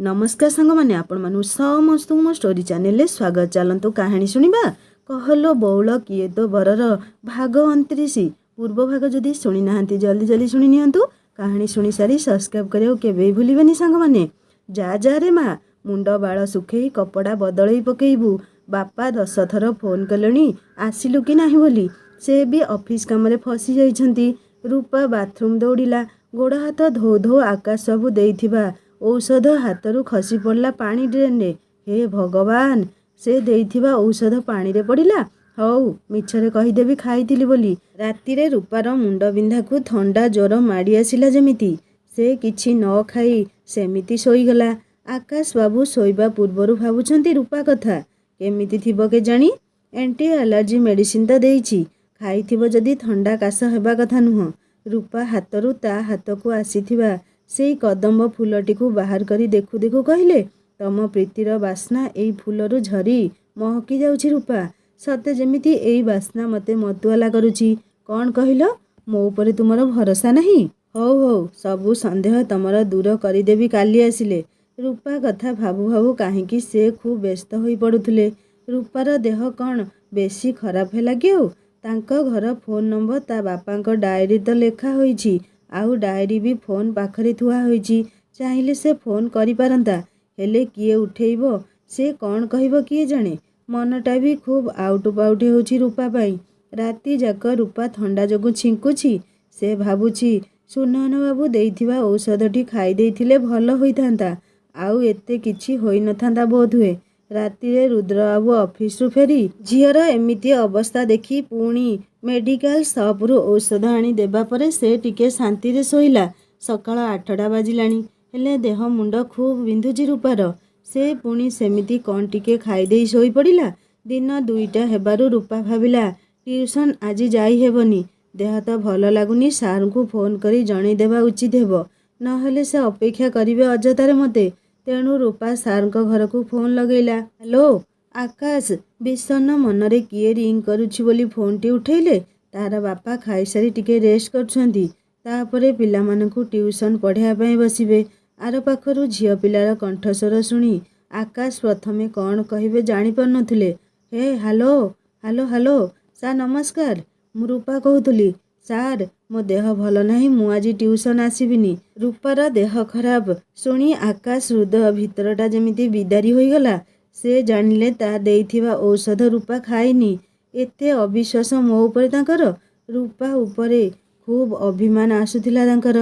नमस्कार सांग मैंने आपण मानु समस्त मो स्टोरी चैनल स्वागत। चलतु कहानी शुणा कहलो बौल किए तो बरर भाग 29 पूर्व भाग जदि शुणी ना जल्दी जल्दी शुणी नियंतु। कहानी शुणी सारी सब्सक्राइब करियो केबे भूलिबेनी सांग माने। जा जा रे माँ मुंड बाल सुखेई कपड़ा बदलई पकेइबू। बापा 10 थर फोन कलेनी आसिलु कि नाही बोली। से भी ऑफिस काम रे फसी जाइछंती। रूपा बाथरूम दौड़िला। गोड़ हाथ धो धो आकाश सबू देइथिबा औषध हाथरू खसी पड़ला पानी ड्रेन रे। हे भगवान से देइथिबा औषध पानी रे पड़िला। हौ मिछरे कहीदेवी खाइथिली बोली। राति रे रूपार मुंड बिंधा को थंडा ज्वर माड़ी आसिला जेमिति से किछि न खाई सेमिति सोईगला। आकाश बाबू सोईबा पूर्वरु भाबुछंती रूपा कथा केमिति थिबो के जानी। एंटी एलर्जी मेडिसिन तो देइछि खाइथिबो जदि थंडा काश हेबा कथा नुह। रूपा हाथरू ता हाथकू आसीथिबा सेई कदम्ब फूलटी को बाहर करी देखु देखु कहले तम प्रीतिर बास्ना एई फूलरू झरी महकी जाउछि रूपा। सते जेमिति एई बास्ना मते मतुआला करुछि। कौन कहिलो मो उपरे तुमर भरोसा नहीं। हौ हौ सबु संदेह तमर दूर करिदेवी काली आसिले। रूपा कथा भाबु भाबु काहींकि से खूब व्यस्त होई पड़ुथिले। रूपार देह कौन बेसी खराब हैला कि आउ तांको घर फोन नंबर ता बापांक डायरी तो लेखा होईछि आउ डायरी भी फोन पाखरे थुआ होईछि। चाहिले से फोन करि पारंता हेले किए उठेइबो से कौन कहिबो किए जाने। मनटा भी खूब आउट पाउट होउछि रूपा पाई। राति जाक रूपा थंडा जोगु छिंकुछि। से भाबुछि सुनन बाबू देइथिबा औषधटी खाई देइथिले भल होइथांता आउ एते किछि होई नथांता बोध हुए। राति रे रुद्र बाबू ऑफिस रु फेरी झियर एमिति अवस्था देखी पुणी मेडिकल शॉप रु औषध आनी देबा परे से टिके शांति रे सोइला। सकाळ 8टा बाजिलानी हेले देह मुंड खूब बिंधुची रूपार। से पुणी सेमिति कौन टिके खाई देई सोई पड़िला। दिन 2टा हेबारु रूपा भाबिला ट्यूशन आज जाई हेबनी। देह तो भल लागुनी सार को फोन करी जणै देबा उचित हेबो नहेले से अपेक्षा करिवे अजतारे मते। तेणु रूपा सार घर को फोन लगैला। हेलो आकाश विषन्न मनरे किए रिंग करुछि बोली फोन टी उठेइले। तार बापा खाई सारी टिके रेस्ट करछंती तापरे पिला मानकु ट्यूशन पढ़ाया पई बसिबे। आर पाखरु झियो पिलार कंठस्वर सुनी आकाश प्रथमे कौन कहिबे जानि पर नथिले। हे हेलो हेलो हेलो सार नमस्कार मु रूपा कहूतली। सार मो देह भल नहीं मु आज ट्यूशन आसीबिनी। रूपार देह खराब शुणी आकाश हृदय भितरटा जेमिति बिदारी होईगला। से जानिले ता देइथिबा औषध रूपा खाइनी। एते अविश्वास मो उपरे तांकर। रूपा उपरे खूब अभिमान आसुथिला तांकर।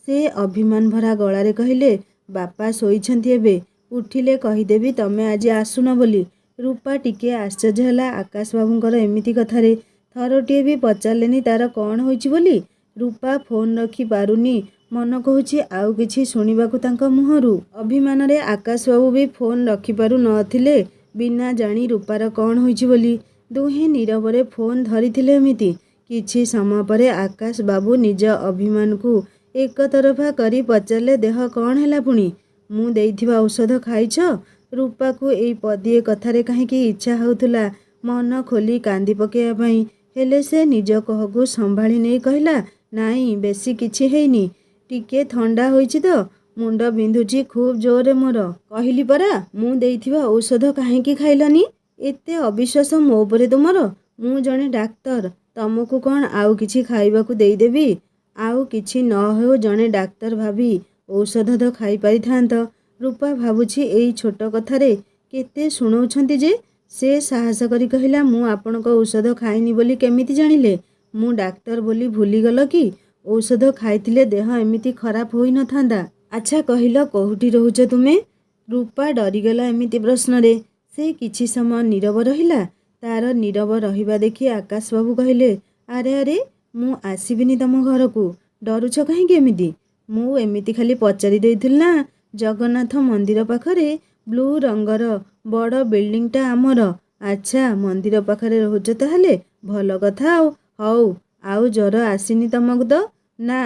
से अभिमान भरा गଳାରେ कहिले बापा शोइछंती एबे उठिले कहीदेवी तमे आज आसुन बोली। रूपा टिके आश्चर्य होला आकाश बाबूंकर एमिति कथारे। थरटिए भी पचारलेनी तार कौन होइछि बोली। रूपा फोन रखी पारुनी मन कहूछि आउ किछि शुणिबाकू तांको मुहरु। अभिमान रे आकाश बाबू भी फोन रखी पारु नथिले बिना जानी रूपार कौन होइछि बोली। दुहे नीरवरे फोन धरिथिले एमिति। किछि समय परे आकाश बाबू निज अभिमान को एक तरफा करी पचारले देह कौन हैला पुणी। मु देइथिबा औषध खाइछ। रूपा को एई पदिए कथारे काहेकि इच्छा होउथुला मन खोली कांदी पकेया पई हेले से निज कहकू संभाली नहीं कहला नाई बेसी किछि हेइनी टिके थंडा होइछि तो मुंड बिंधुची खूब जोरे मोर। कहली परा मु देइथिबा औषध काहेकि खाइलनी। एते अविश्वास मो उपरे तुमर। मु जणे डाक्तर तमको कौन आउ किछि खाइबाकू देइदेबी। आउ किछि न हो जणे डाक्तर भाभी औषध तो खाई पारिथांत। रूपा भाबुछि एई छोट कथारे केते शुणौछंती जे। से साहस करी कहिला मु आपनको औषध खाइनी बोली केमिति जानिले। मु डाक्तर बोली भूली गल कि औषध खाइथिले देह एमिति खराब होई न थांदा। अच्छा कहिलो कोहुटी रहुछ तुमे। रूपा डरीगला एमिति प्रश्न रे। से किछि समय नीरव रहिला। तार नीरव रहिबा देखि आकाश बाबू कहिले अरे अरे मु आसीबिनी तम घर को डरुछ काहेकि एमिति। मु एमिति खाली पचारि देइथिल ना जगन्नाथ मंदिर पाखरे ब्लू रंगर बड़ बिल्डिंगटा आमर। अच्छा मंदिर पाखरे रहुछ ताहले भल कथा आउ। हौ आउ ज्वर आसीनी तमक तो ना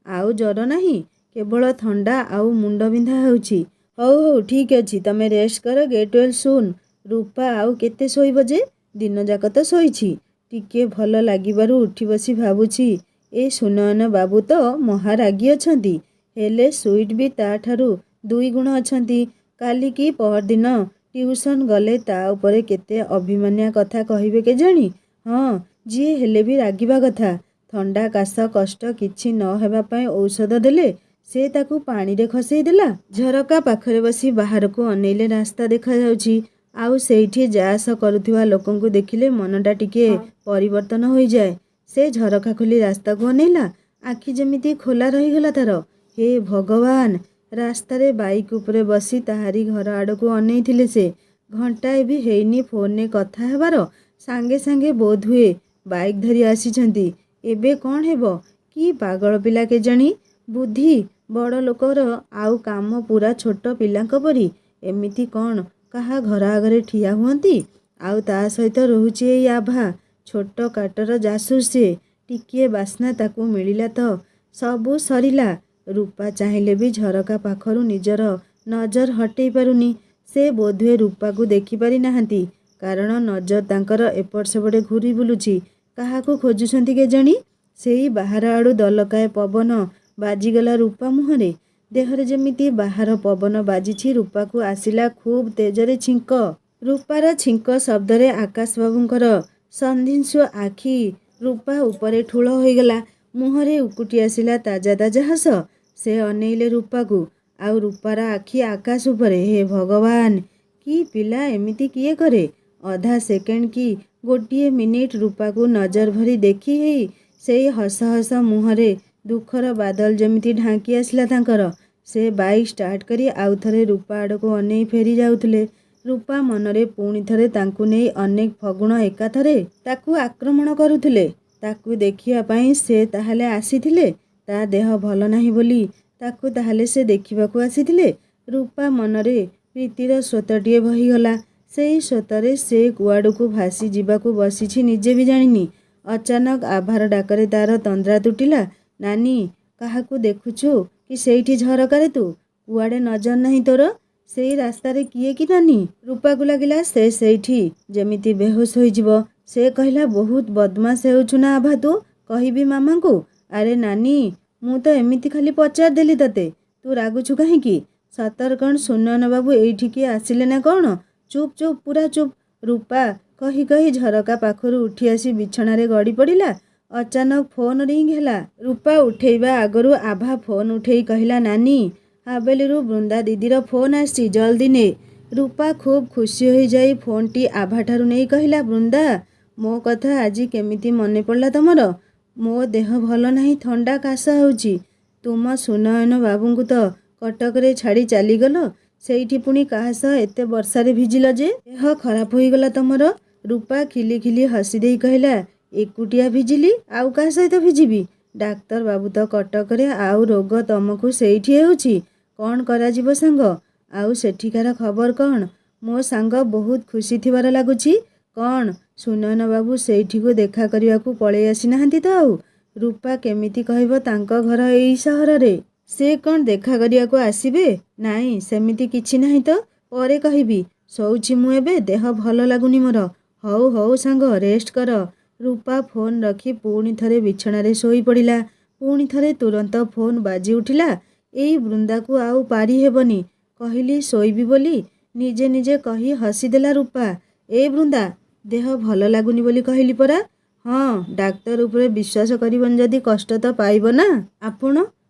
आउ ज्वर नहीं केवल थंडा आउ मुंड बिंधा होउछि। हौ हौ ठीक अछि तमे रेस्ट कर गेट वेल सुन। रूपा आउ केते सोइब जे दिन जाक तो सोइछि। टिके भल लागिबारु उठी बसी भाबुछि ए सुनयन बाबू तो महारागी अछंती हेले स्वीट भी ता ठारू 2 गुण अछंती। କାଲିକି ପହରଦିନ ଟ୍ୟୁସନ୍ ଗଲେ ତା ଉପରେ କେତେ ଅଭିମାନିଆ କଥା କହିବେ କେଜାଣି। ହଁ, ଯିଏ ହେଲେ ବି ରାଗିବା କଥା। ଥଣ୍ଡା କାଶ କଷ୍ଟ କିଛି ନ ହେବା ପାଇଁ ଔଷଧ ଦେଲେ ସେ ତାକୁ ପାଣିରେ ଖସେଇ ଦେଲା। ଝରକା ପାଖରେ ବସି ବାହାରକୁ ଅନେଇଲେ ରାସ୍ତା ଦେଖାଯାଉଛି। ଆଉ ସେଇଠି ଯା ଆସ କରୁଥିବା ଲୋକଙ୍କୁ ଦେଖିଲେ ମନଟା ଟିକେ ପରିବର୍ତ୍ତନ ହୋଇଯାଏ। ସେ ଝରକା ଖୋଲି ରାସ୍ତାକୁ ଅନେଇଲା। ଆଖି ଯେମିତି ଖୋଲା ରହିଗଲା ତାର। ହେ ଭଗବାନ! ରାସ୍ତାରେ ବାଇକ୍ ଉପରେ ବସି ତାହାରି ଘର ଆଡ଼କୁ ଅନେଇଥିଲେ ସେ। ଘଣ୍ଟାଏ ବି ହେଇନି ଫୋନରେ କଥା ହେବାର। ସାଙ୍ଗେ ସାଙ୍ଗେ ବୋଧହୁଏ ବାଇକ୍ ଧରି ଆସିଛନ୍ତି। ଏବେ କ'ଣ ହେବ? କି ପାଗଳ ପିଲା କେଜାଣି। ବୁଦ୍ଧି ବଡ଼ ଲୋକର ଆଉ କାମ ପୂରା ଛୋଟ ପିଲାଙ୍କ ପରି। ଏମିତି କ'ଣ କାହା ଘର ଆଗରେ ଠିଆ ହୁଅନ୍ତି? ଆଉ ତା ସହିତ ରହୁଛି ଏଇ ଆଭା। ଛୋଟ କାଟର ଜାସୁସ ସିଏ। ଟିକିଏ ବାସ୍ନା ତାକୁ ମିଳିଲା ତ ସବୁ ସରିଲା। ରୂପା ଚାହିଁଲେ ବି ଝରକା ପାଖରୁ ନିଜର ନଜର ହଟେଇ ପାରୁନି। ସେ ବୋଧହୁଏ ରୂପାକୁ ଦେଖିପାରି ନାହାନ୍ତି। କାରଣ ନଜର ତାଙ୍କର ଏପଟ ସେପଟେ ଘୂରି ବୁଲୁଛି। କାହାକୁ ଖୋଜୁଛନ୍ତି କେଜାଣି। ସେଇ ବାହାର ଆଡ଼ୁ ଦଲକାଏ ପବନ ବାଜିଗଲା ରୂପା ମୁହଁରେ। ଦେହରେ ଯେମିତି ବାହାର ପବନ ବାଜିଛି। ରୂପାକୁ ଆସିଲା ଖୁବ୍ ତେଜରେ ଛିଙ୍କ। ରୂପାର ଛିଙ୍କ ଶବ୍ଦରେ ଆକାଶବାବୁଙ୍କର ସନ୍ଧିଂସୁ ଆଖି ରୂପା ଉପରେ ଠୁଳ ହୋଇଗଲା। ମୁହଁରେ ଉକୁଟି ଆସିଲା ତାଜା ତାଜା ହସ। ସେ ଅନେଇଲେ ରୂପାକୁ। ଆଉ ରୂପାର ଆଖି ଆକାଶ ଉପରେ। ହେ ଭଗବାନ! କି ପିଲା ଏମିତି କିଏ କରେ? ଅଧା ସେକେଣ୍ଡ କି ଗୋଟିଏ ମିନିଟ୍ ରୂପାକୁ ନଜର ଭରି ଦେଖି ହେଇ ସେଇ ହସ ହସ ମୁହଁରେ ଦୁଃଖର ବାଦଲ ଯେମିତି ଢାଙ୍କି ଆସିଲା ତାଙ୍କର। ସେ ବାଇକ୍ ଷ୍ଟାର୍ଟ କରି ଆଉ ଥରେ ରୂପା ଆଡ଼କୁ ଅନେଇ ଫେରି ଯାଉଥିଲେ। ରୂପା ମନରେ ପୁଣି ଥରେ ତାଙ୍କୁ ନେଇ ଅନେକ ଫଗୁଣ ଏକାଥରେ ତାକୁ ଆକ୍ରମଣ କରୁଥିଲେ। ତାକୁ ଦେଖିବା ପାଇଁ ସେ ତାହେଲେ ଆସିଥିଲେ? ତା ଦେହ ଭଲ ନାହିଁ ବୋଲି ତାକୁ ତାହେଲେ ସେ ଦେଖିବାକୁ ଆସିଥିଲେ? ରୂପା ମନରେ ପ୍ରୀତିର ସ୍ରୋତଟିଏ ବହିଗଲା। ସେଇ ସ୍ରୋତରେ ସେ କୁଆଡ଼କୁ ଭାସି ଯିବାକୁ ବସିଛି ନିଜେ ବି ଜାଣିନି। ଅଚାନକ ଆଭାର ଡାକରେ ତାର ତନ୍ଦ୍ରା ତୁଟିଲା। ନାନୀ! କାହାକୁ ଦେଖୁଛୁ କି ସେଇଠି ଝରକାରେ ତୁ? କୁଆଡ଼େ ନଜର ନାହିଁ ତୋର? ସେଇ ରାସ୍ତାରେ କିଏ କି ନାନୀ? ରୂପାକୁ ଲାଗିଲା ସେ ସେଇଠି ଯେମିତି ବେହୋସ ହୋଇଯିବ। ସେ କହିଲା ବହୁତ ବଦମାସ ହେଉଛୁ ନା ଆଭା ତୁ। କହିବି ମାମାଙ୍କୁ? ଆରେ ନାନୀ! ମୁଁ ତ ଏମିତି ଖାଲି ପଚାରିଦେଲି ତତେ। ତୁ ରାଗୁଛୁ କାହିଁକି? ସତରେ କ'ଣ ସୁନୟନ ବାବୁ ଏଇଠିକି ଆସିଲେ ନା କ'ଣ? ଚୁପ୍ ଚୁପ୍ ପୁରା ଚୁପ୍। ରୂପା କହି କହି ଝରକା ପାଖରୁ ଉଠି ଆସି ବିଛଣାରେ ଗଡ଼ି ପଡ଼ିଲା। ଅଚାନକ ଫୋନ୍ ରିଙ୍ଗ ହେଲା। ରୂପା ଉଠେଇବା ଆଗରୁ ଆଭା ଫୋନ୍ ଉଠେଇ କହିଲା ନାନୀ! ହାବେଲିରୁ ବୃନ୍ଦା ଦିଦିର ଫୋନ୍ ଆସିଛି ଜଲ୍ଦି ନେ। ରୂପା ଖୁବ୍ ଖୁସି ହୋଇଯାଇ ଫୋନ୍ଟି ଆଭାଠାରୁ ନେଇ କହିଲା ବୃନ୍ଦା! ମୋ କଥା ଆଜି କେମିତି ମନେ ପଡ଼ିଲା ତମର? ମୋ ଦେହ ଭଲ ନାହିଁ ଥଣ୍ଡା କାଶ ହେଉଛି। ତୁମ ସୁନୟନ ବାବୁଙ୍କୁ ତ କଟକରେ ଛାଡ଼ି ଚାଲିଗଲ। ସେଇଠି ପୁଣି କାହା ସହ ଏତେ ବର୍ଷାରେ ଭିଜିଲ ଯେ ଦେହ ଖରାପ ହୋଇଗଲା ତମର? ରୂପା ଖିଲି ଖିଲି ହସି ଦେଇ କହିଲା ଏକୁଟିଆ ଭିଜିଲି ଆଉ କାହା ସହିତ ଭିଜିବି? ଡାକ୍ତର ବାବୁ ତ କଟକରେ ଆଉ ରୋଗ ତମକୁ ସେଇଠି ହେଉଛି। କ'ଣ କରାଯିବ ସାଙ୍ଗ? ଆଉ ସେଠିକାର ଖବର କ'ଣ? ମୋ ସାଙ୍ଗ ବହୁତ ଖୁସି ଥିବାର ଲାଗୁଛି। କ'ଣ ସୁନୟନ ବାବୁ ସେଇଠିକୁ ଦେଖା କରିବାକୁ ପଳେଇ ଆସିନାହାନ୍ତି ତ ଆଉ? ରୂପା କେମିତି କହିବ ତାଙ୍କ ଘର ଏଇ ସହରରେ। ସେ କ'ଣ ଦେଖା କରିବାକୁ ଆସିବେ? ନାଇଁ ସେମିତି କିଛି ନାହିଁ ତ। ପରେ କହିବି। ଶୋଉଛି ମୁଁ ଏବେ। ଦେହ ଭଲ ଲାଗୁନି ମୋର। ହଉ ହଉ ସାଙ୍ଗ ରେଷ୍ଟ କର। ରୂପା ଫୋନ୍ ରଖି ପୁଣି ଥରେ ବିଛଣାରେ ଶୋଇ ପଡ଼ିଲା। ପୁଣି ଥରେ ତୁରନ୍ତ ଫୋନ୍ ବାଜି ଉଠିଲା। ଏଇ ବୃନ୍ଦାକୁ ଆଉ ପାରି ହେବନି। କହିଲି ଶୋଇବି ବୋଲି। ନିଜେ ନିଜେ କହି ହସିଦେଲା ରୂପା। ଏ ବୃନ୍ଦା! ଦେହ ଭଲ ଲାଗୁନି ବୋଲି କହିଲି ପରା। ହଁ, ଡାକ୍ତର ଉପରେ ବିଶ୍ୱାସ କରିବନି ଯଦି କଷ୍ଟ ତ ପାଇବ ନା।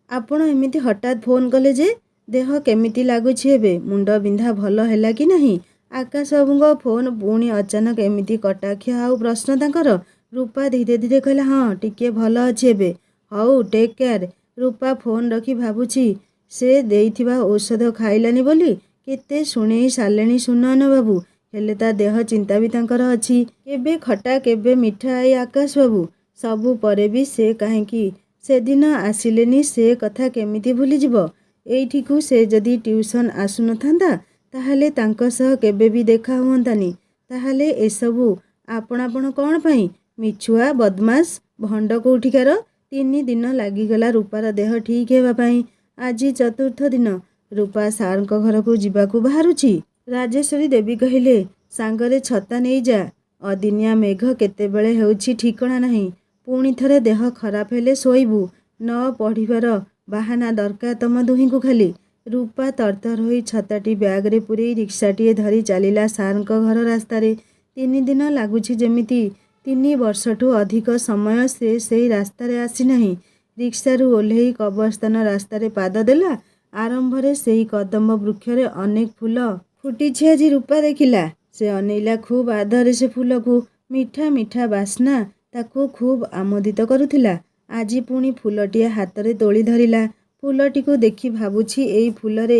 ଆପଣ ଏମିତି ହଠାତ୍ ଫୋନ୍ କଲେ ଯେ? ଦେହ କେମିତି ଲାଗୁଛି ଏବେ? ମୁଣ୍ଡ ବିନ୍ଧା ଭଲ ହେଲା କି ନାହିଁ? ଆକାଶ ବାବୁଙ୍କ ଫୋନ୍ ପୁଣି ଅଚାନକ ଏମିତି କଟାକ୍ଷ ଆଉ ପ୍ରଶ୍ନ ତାଙ୍କର। ରୂପା ଧୀରେ ଧୀରେ କହିଲା ହଁ ଟିକିଏ ଭଲ ଅଛି ଏବେ। ହଉ ଟେକ୍ କେୟାର। ରୂପା ଫୋନ୍ ରଖି ଭାବୁଛି ସେ ଦେଇଥିବା ଔଷଧ ଖାଇଲାନି ବୋଲି କେତେ ଶୁଣେଇ ସାରିଲେଣି ସୁନୟନ ବାବୁ। ହେଲେ ତା ଦେହ ଚିନ୍ତା ବି ତାଙ୍କର ଅଛି। କେବେ ଖଟା କେବେ ମିଠା ଏଇ ଆକାଶ ବାବୁ। ସବୁ ପରେ ବି ସେ କାହିଁକି ସେଦିନ ଆସିଲେନି ସେ କଥା କେମିତି ଭୁଲିଯିବ? ଏଇଠିକୁ ସେ ଯଦି ଟ୍ୟୁସନ୍ ଆସୁନଥାନ୍ତା ତାହେଲେ ତାଙ୍କ ସହ କେବେ ବି ଦେଖା ହୁଅନ୍ତାନି। ତାହେଲେ ଏସବୁ ଆପଣ କ'ଣ ପାଇଁ? ମିଛୁଆ ବଦମାସ ଭଣ୍ଡ କୋଉଠିକାର। 3 ଦିନ ଲାଗିଗଲା ରୂପାର ଦେହ ଠିକ୍ ହେବା ପାଇଁ। ଆଜି ଚତୁର୍ଥ ଦିନ। ରୂପା ସାର୍ଙ୍କ ଘରକୁ ଯିବାକୁ ବାହାରୁଛି। ରାଜେଶ୍ୱରୀ ଦେବୀ କହିଲେ ସାଙ୍ଗରେ ଛତା ନେଇଯା। ଅଦିନିଆ ମେଘ କେତେବେଳେ ହେଉଛି ଠିକଣା ନାହିଁ। ପୁଣି ଥରେ ଦେହ ଖରାପ ହେଲେ ଶୋଇବୁ। ନ ପଢ଼ିବାର ବାହାନା ଦରକାର ତମ ଦୁହିଁଙ୍କୁ ଖାଲି। ରୂପା ତରତର ହୋଇ ଛତାଟି ବ୍ୟାଗରେ ପୂରେଇ ରିକ୍ସାଟିଏ ଧରି ଚାଲିଲା ସାର୍ଙ୍କ ଘର ରାସ୍ତାରେ। 3 ଦିନ ଲାଗୁଛି ଯେମିତି 3 ବର୍ଷଠୁ ଅଧିକ ସମୟ ସେ ସେଇ ରାସ୍ତାରେ ଆସିନାହିଁ। ରିକ୍ସାରୁ ଓହ୍ଲେଇ କବରସ୍ଥାନ ରାସ୍ତାରେ ପାଦ ଦେଲା। ଆରମ୍ଭରେ ସେଇ କଦମ୍ବ ବୃକ୍ଷରେ ଅନେକ ଫୁଲ ଫୁଟିଛି ଆଜି ରୂପା ଦେଖିଲା। ସେ ଅନେଇଲା ଖୁବ୍ ଆଦରରେ ସେ ଫୁଲକୁ। ମିଠା ମିଠା ବାସ୍ନା ତାକୁ ଖୁବ୍ ଆମୋଦିତ କରୁଥିଲା। ଆଜି ପୁଣି ଫୁଲଟିଏ ହାତରେ ତୋଳି ଧରିଲା। ଫୁଲଟିକୁ ଦେଖି ଭାବୁଛି ଏଇ ଫୁଲରେ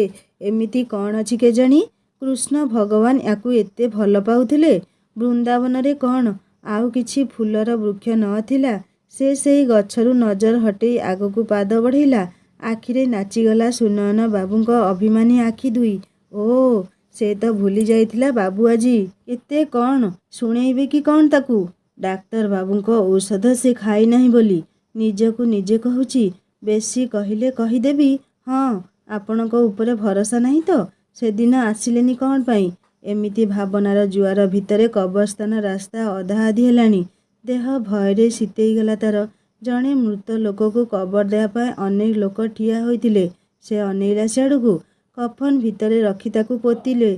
ଏମିତି କ'ଣ ଅଛି କେଜାଣି? କୃଷ୍ଣ ଭଗବାନ ୟାକୁ ଏତେ ଭଲ ପାଉଥିଲେ। ବୃନ୍ଦାବନରେ କ'ଣ ଆଉ କିଛି ଫୁଲର ବୃକ୍ଷ ନ ଥିଲା? ସେ ସେଇ ଗଛରୁ ନଜର ହଟେଇ ଆଗକୁ ପାଦ ବଢ଼େଇଲା। ଆଖିରେ ନାଚିଗଲା ସୁନୟନ ବାବୁଙ୍କ ଅଭିମାନୀ ଆଖି ଦୁଇ। ଓ ସେ ତ ଭୁଲି ଯାଇଥିଲା ବାବୁ ଆଜି ଏତେ କ'ଣ ଶୁଣେଇବେ କି କ'ଣ ତାକୁ। ଡାକ୍ତର ବାବୁଙ୍କ ଔଷଧ ସେ ଖାଇନାହିଁ ବୋଲି ନିଜକୁ ନିଜେ କହୁଛି। ବେଶୀ କହିଲେ କହିଦେବି। ହଁ, ଆପଣଙ୍କ ଉପରେ ଭରସା ନାହିଁ ତ ସେଦିନ ଆସିଲେନି କ'ଣ ପାଇଁ? ଏମିତି ଭାବନାର ଜୁଆର ଭିତରେ କବରସ୍ଥାନ ରାସ୍ତା ଅଧାଅଧି ହେଲାଣି। ଦେହ ଭୟରେ ଶୀତେଇଗଲା ତାର। ଜଣେ ମୃତ ଲୋକକୁ କବର ଦେବା ପାଇଁ ଅନେକ ଲୋକ ଠିଆ ହୋଇଥିଲେ। ସେ ଅନେଇଲା ସିଆଡ଼କୁ। କଫନ ଭିତରେ ରଖି ତାକୁ ପୋତିଲେ।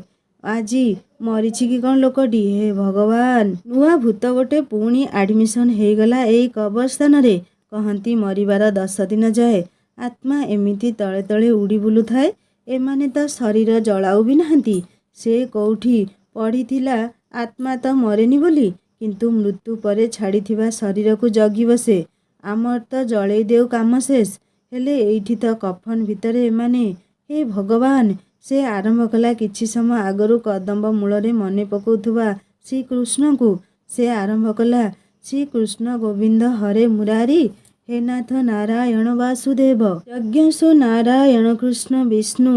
ଆଜି ମରିଛି କି କ'ଣ ଲୋକଟି? ହେ ଭଗବାନ! ନୂଆ ଭୂତ ଗୋଟେ ପୁଣି ଆଡ଼ମିସନ୍ ହେଇଗଲା ଏଇ କବରସ୍ଥାନରେ। କହନ୍ତି ମରିବାର 10 ଦିନ ଯାଏ ଆତ୍ମା ଏମିତି ତଳେ ତଳେ ଉଡ଼ି ବୁଲୁଥାଏ। ଏମାନେ ତ ଶରୀର ଜଳାଉ ବି ନାହାନ୍ତି। ସେ କୋଉଠି ପଢ଼ିଥିଲା ଆତ୍ମା ତ ମରେନି ବୋଲି। କିନ୍ତୁ ମୃତ୍ୟୁ ପରେ ଛାଡ଼ିଥିବା ଶରୀରକୁ ଜଗିବ ସେ। ଆମର ତ ଜଳେଇ ଦେଉ କାମ ଶେଷ। ହେଲେ ଏଇଠି ତ କଫନ ଭିତରେ ଏମାନେ। ହେ ଭଗବାନ! ସେ ଆରମ୍ଭ କଲା କିଛି ସମୟ ଆଗରୁ କଦମ୍ବ ମୂଳରେ ମନେ ପକାଉଥିବା ଶ୍ରୀକୃଷ୍ଣଙ୍କୁ। ସେ ଆରମ୍ଭ କଲା ଶ୍ରୀକୃଷ୍ଣ ଗୋବିନ୍ଦ ହରେ ମୁରାରୀ ହେ ନାଥ ନାରାୟଣ ବାସୁଦେବ ଯଜ୍ଞସୁ ନାରାୟଣ କୃଷ୍ଣ ବିଷ୍ଣୁ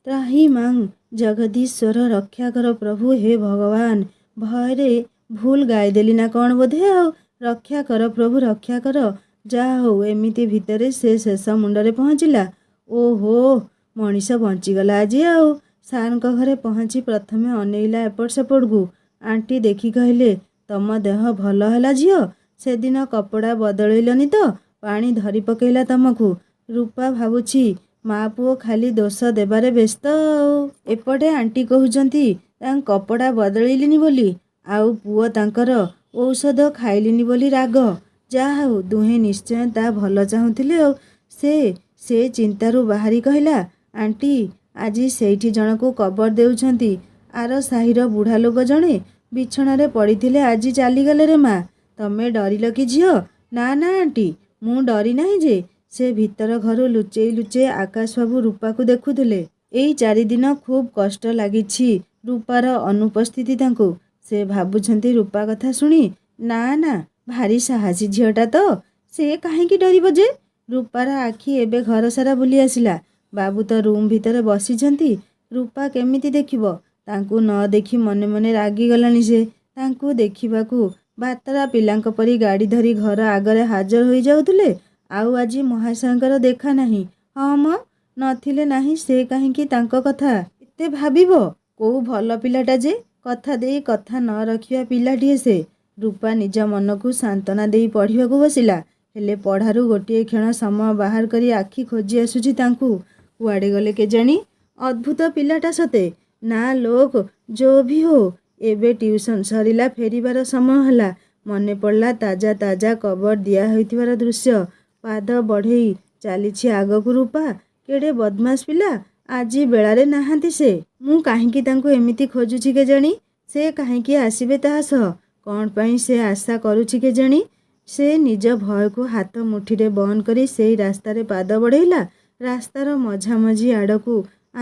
ତ୍ରାହି ମାଂ ଜଗଦୀଶ୍ୱର ରକ୍ଷା କର ପ୍ରଭୁ। ହେ ଭଗବାନ! ଭୟରେ ଭୁଲ ଗାଇଦେଲି ନା କ'ଣ ବୋଧେ ଆଉ। ରକ୍ଷା କର ପ୍ରଭୁ ରକ୍ଷା କର। ଯାହା ହଉ ଏମିତି ଭିତରେ ସେ ଶେଷ ମୁଣ୍ଡରେ ପହଞ୍ଚିଲା। ଓହୋ, ମଣିଷ ବଞ୍ଚିଗଲା ଆଜି ଆଉ। ସାର୍ଙ୍କ ଘରେ ପହଞ୍ଚି ପ୍ରଥମେ ଅନେଇଲା ଏପଟ ସେପଟକୁ। ଆଣ୍ଟି ଦେଖି କହିଲେ ତମ ଦେହ ଭଲ ହେଲା ଝିଅ? ସେଦିନ କପଡ଼ା ବଦଳେଇଲନି ତ? ପାଣି ଧରି ପକେଇଲା ତମକୁ। ରୂପା ଭାବୁଛି ମା ପୁଅ ଖାଲି ଦୋଷ ଦେବାରେ ବ୍ୟସ୍ତ ଆଉ। ଏପଟେ ଆଣ୍ଟି କହୁଛନ୍ତି ତାଙ୍କ କପଡ଼ା ବଦଳେଇଲିନି ବୋଲି, ଆଉ ପୁଅ ତାଙ୍କର ଔଷଧ ଖାଇଲିନି ବୋଲି ରାଗ। ଯାହା ହଉ ଦୁହେଁ ନିଶ୍ଚୟ ତା ଭଲ ଚାହୁଁଥିଲେ ଆଉ। ସେ ଚିନ୍ତାରୁ ବାହାରି କହିଲା ଆଣ୍ଟି ଆଜି ସେଇଠି ଜଣକୁ କବର ଦେଉଛନ୍ତି। ଆର ସାହିର ବୁଢ଼ା ଲୋକ ଜଣେ ବିଛଣାରେ ପଡ଼ିଥିଲେ ଆଜି ଚାଲିଗଲେ ରେ ମା। ତମେ ଡରିଲ କି ଝିଅ? ନା ନା ଆଣ୍ଟି, ମୁଁ ଡରି ନାହିଁ ଯେ। ସେ ଭିତର ଘରୁ ଲୁଚେଇ ଲୁଚେଇ ଆକାଶବାବୁ ରୂପାକୁ ଦେଖୁଥିଲେ। ଏଇ 4 ଦିନ ଖୁବ୍ କଷ୍ଟ ଲାଗିଛି ରୂପାର ଅନୁପସ୍ଥିତି ତାଙ୍କୁ। ସେ ଭାବୁଛନ୍ତି ରୂପା କଥା ଶୁଣି। ନା ନା, ଭାରି ସାହସୀ ଝିଅଟା ତ। ସେ କାହିଁକି ଡରିବ ଯେ? ରୂପାର ଆଖି ଏବେ ଘର ସାରା ବୁଲି ଆସିଲା। ବାବୁ ତ ରୁମ୍ ଭିତରେ ବସିଛନ୍ତି। ରୂପା କେମିତି ଦେଖିବ? ତାଙ୍କୁ ନ ଦେଖି ମନେ ମନେ ରାଗିଗଲାଣି ସେ। ତାଙ୍କୁ ଦେଖିବାକୁ ବାତରା ପିଲାଙ୍କ ପରି ଗାଡ଼ି ଧରି ଘର ଆଗରେ ହାଜର ହୋଇଯାଉଥିଲେ। ଆଉ ଆଜି ମହାଶୟଙ୍କର ଦେଖା ନାହିଁ। ହଁ ମ, ନଥିଲେ ନାହିଁ ସେ କାହିଁକି ତାଙ୍କ କଥା ଏତେ ଭାବିବ? କୋଉ ଭଲ ପିଲାଟା ଯେ, କଥା ଦେଇ କଥା ନ ରଖିବା ପିଲାଟିଏ ସେ। ରୂପା ନିଜ ମନକୁ ସାନ୍ତ୍ୱନା ଦେଇ ପଢ଼ିବାକୁ ବସିଲା। ହେଲେ ପଢ଼ାରୁ ଗୋଟିଏ କ୍ଷଣ ସମୟ ବାହାର କରି ଆଖି ଖୋଜି ଆସୁଛି ତାଙ୍କୁ। କୁଆଡ଼େ ଗଲେ କେଜାଣି? ଅଦ୍ଭୁତ ପିଲାଟା ସତେ। ନା ଲୋକ ଯୋ ଭି ହୋ। ଏବେ ଟ୍ୟୁସନ୍ ସରିଲା, ଫେରିବାର ସମୟ ହେଲା। ମନେ ପଡ଼ିଲା ତାଜା ତାଜା କବର ଦିଆ ହୋଇଥିବାର ଦୃଶ୍ୟ। ପାଦ ବଢ଼େଇ ଚାଲିଛି ଆଗକୁ ରୂପା। କେଡ଼େ ବଦମାସ ପିଲା। ଆଜି ବେଳାରେ ନାହାନ୍ତି ସେ। ମୁଁ କାହିଁକି ତାଙ୍କୁ ଏମିତି ଖୋଜୁଛି କେଜାଣି? ସେ କାହିଁକି ଆସିବେ ତାହା ସହ? କ'ଣ ପାଇଁ ସେ ଆଶା କରୁଛି କେଜାଣି? ସେ ନିଜ ଭୟକୁ ହାତ ମୁଠିରେ ବନ୍ଦ କରି ସେଇ ରାସ୍ତାରେ ପାଦ ବଢ଼େଇଲା। ରାସ୍ତାର ମଝାମଝି ଆଡ଼କୁ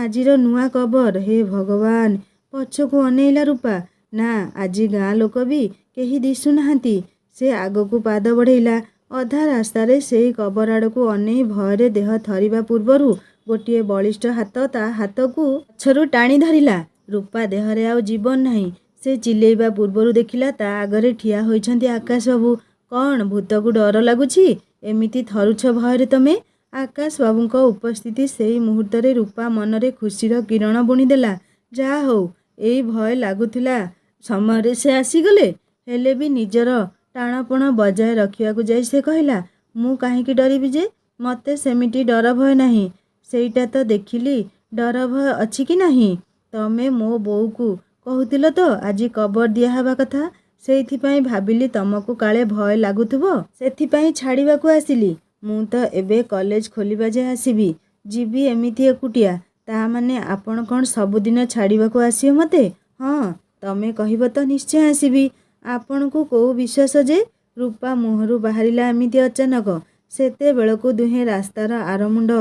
ଆଜିର ନୂଆ କବର। ହେ ଭଗବାନ! ପଛକୁ ଅନେଇଲା ରୂପା। ନା, ଆଜି ଗାଁ ଲୋକ ବି କେହି ଦିଶୁନାହାନ୍ତି। ସେ ଆଗକୁ ପାଦ ବଢ଼େଇଲା। ଅଧା ରାସ୍ତାରେ ସେଇ କବର ଆଡ଼କୁ ଅନେଇ ଭୟରେ ଦେହ ଥରିବା ପୂର୍ବରୁ ଗୋଟିଏ ବଳିଷ୍ଠ ହାତ ତା ହାତକୁ ପଛରୁ ଟାଣି ଧରିଲା। ରୂପା ଦେହରେ ଆଉ ଜୀବନ ନାହିଁ। ସେ ଚିଲେଇବା ପୂର୍ବରୁ ଦେଖିଲା ତା ଆଗରେ ଠିଆ ହୋଇଛନ୍ତି ଆକାଶବାବୁ। କ'ଣ ଭୂତକୁ ଡର ଲାଗୁଛି? ଏମିତି ଥରୁଛ ଭୟରେ ତମେ? ଆକାଶବାବୁଙ୍କ ଉପସ୍ଥିତି ସେଇ ମୁହୂର୍ତ୍ତରେ ରୂପା ମନରେ ଖୁସିର କିରଣ ବୁଣିଦେଲା। ଯାହା ହଉ ଏଇ ଭୟ ଲାଗୁଥିଲା ସମୟରେ ସେ ଆସିଗଲେ। ହେଲେ ବି ନିଜର ଟାଣପଣ ବଜାୟ ରଖିବାକୁ ଯାଇ ସେ କହିଲା ମୁଁ କାହିଁକି ଡରିବି ଯେ? ମୋତେ ସେମିତି ଡର ଭୟ ନାହିଁ। ସେଇଟା ତ ଦେଖିଲି ଡର ଭୟ ଅଛି କି ନାହିଁ? ତମେ ମୋ ବୋଉକୁ କହୁଥିଲ ତ ଆଜି କବର ଦିଆହେବା କଥା, ସେଇଥିପାଇଁ ଭାବିଲି ତମକୁ କାଳେ ଭୟ ଲାଗୁଥିବ, ସେଥିପାଇଁ ଛାଡ଼ିବାକୁ ଆସିଲି। ମୁଁ ତ ଏବେ କଲେଜ ଖୋଲିବା ଯାଏ ଆସିବି, ଯିବି ଏମିତି ଏକୁଟିଆ। ତା ମାନେ ଆପଣ କ'ଣ ସବୁଦିନ ଛାଡ଼ିବାକୁ ଆସିବେ ମୋତେ? ହଁ, ତମେ କହିବ ତ ନିଶ୍ଚୟ ଆସିବି। ଆପଣଙ୍କୁ କୋଉ ବିଶ୍ୱାସ ଯେ? ରୂପା ମୁହଁରୁ ବାହାରିଲା ଏମିତି ଅଚାନକ। ସେତେବେଳକୁ ଦୁହେଁ ରାସ୍ତାର ଆରମୁଣ୍ଡ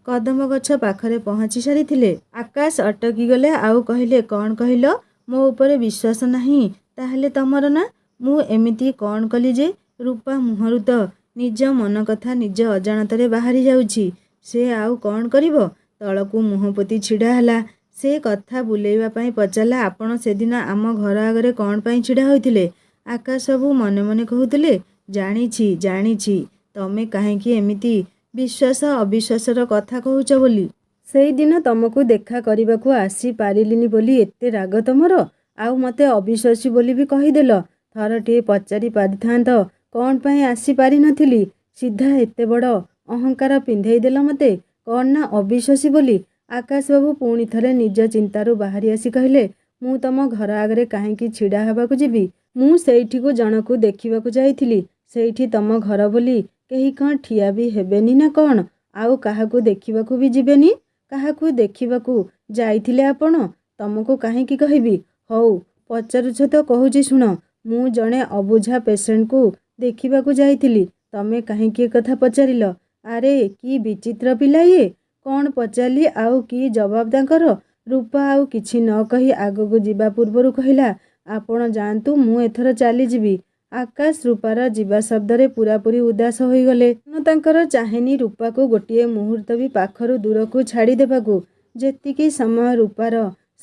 କଦମ ଗଛ ପାଖରେ ପହଞ୍ଚି ସାରିଥିଲେ। ଆକାଶ ଅଟକିଗଲେ ଆଉ କହିଲେ, କ'ଣ କହିଲ? ମୋ ଉପରେ ବିଶ୍ୱାସ ନାହିଁ ତାହେଲେ ତମର ନା? ମୁଁ ଏମିତି କ'ଣ କଲି ଯେ? ରୂପା ମୁହଁରୁ ତ ନିଜ ମନ କଥା ନିଜ ଅଜାଣତରେ ବାହାରି ଯାଉଛି। ସେ ଆଉ କ'ଣ କରିବ? ତଳକୁ ମୁହଁ ପୋତି ଛିଡ଼ା ହେଲା। ସେ କଥା ବୁଲେଇବା ପାଇଁ ପଚାରିଲା, ଆପଣ ସେଦିନ ଆମ ଘର ଆଗରେ କ'ଣ ପାଇଁ ଛିଡ଼ା ହୋଇଥିଲେ? ଆକାଶ ବାବୁ ମନେ ମନେ କହୁଥିଲେ, ଜାଣିଛି ଜାଣିଛି ତମେ କାହିଁକି ଏମିତି ବିଶ୍ୱାସ ଅବିଶ୍ୱାସର କଥା କହୁଛ ବୋଲି। ସେଇଦିନ ତମକୁ ଦେଖା କରିବାକୁ ଆସିପାରିଲିନି ବୋଲି ଏତେ ରାଗ ତମର? ଆଉ ମୋତେ ଅବିଶ୍ୱାସୀ ବୋଲି ବି କହିଦେଲ। ଥରଟିଏ ପଚାରି ପାରିଥାନ୍ତ କ'ଣ ପାଇଁ ଆସିପାରିନଥିଲି। ସିଧା ଏତେ ବଡ଼ ଅହଙ୍କାର ପିନ୍ଧେଇ ଦେଲ ମୋତେ। କ'ଣ ନା ଅବିଶ୍ୱାସୀ ବୋଲି? ଆକାଶବାବୁ ପୁଣି ଥରେ ନିଜ ଚିନ୍ତାରୁ ବାହାରି ଆସି କହିଲେ, ମୁଁ ତମ ଘର ଆଗରେ କାହିଁକି ଛିଡ଼ା ହେବାକୁ ଯିବି? ମୁଁ ସେଇଠିକୁ ଜଣକୁ ଦେଖିବାକୁ ଯାଇଥିଲି। ସେଇଠି ତମ ଘର ବୋଲି କେହି କ'ଣ ଠିଆ ବି ହେବେନି ନା କ'ଣ? ଆଉ କାହାକୁ ଦେଖିବାକୁ ବି ଯିବେନି? କାହାକୁ ଦେଖିବାକୁ ଯାଇଥିଲେ ଆପଣ? ତମକୁ କାହିଁକି କହିବି? ହଉ ପଚାରୁଛ ତ କହୁଛି ଶୁଣ। ମୁଁ ଜଣେ ଅବୁଝା ପେସେଣ୍ଟକୁ ଦେଖିବାକୁ ଯାଇଥିଲି। ତମେ କାହିଁକି ଏକଥା ପଚାରିଲ? ଆରେ କି ବିଚିତ୍ର ପିଲା ଇଏ। କ'ଣ ପଚାରିଲି ଆଉ କି ଜବାବ ତାଙ୍କର? ରୂପା ଆଉ କିଛି ନ କହି ଆଗକୁ ଯିବା ପୂର୍ବରୁ କହିଲା, ଆପଣ ଯାଆନ୍ତୁ, ମୁଁ ଏଥର ଚାଲିଯିବି। ଆକାଶ ରୂପାର ଯିବା ଶବ୍ଦରେ ପୂରାପୂରି ଉଦାସ ହୋଇଗଲେ। ତାଙ୍କର ଚାହେଁନି ରୂପାକୁ ଗୋଟିଏ ମୁହୂର୍ତ୍ତ ବି ପାଖରୁ ଦୂରକୁ ଛାଡ଼ି ଦେବାକୁ। ଯେତିକି ସମୟ ରୂପାର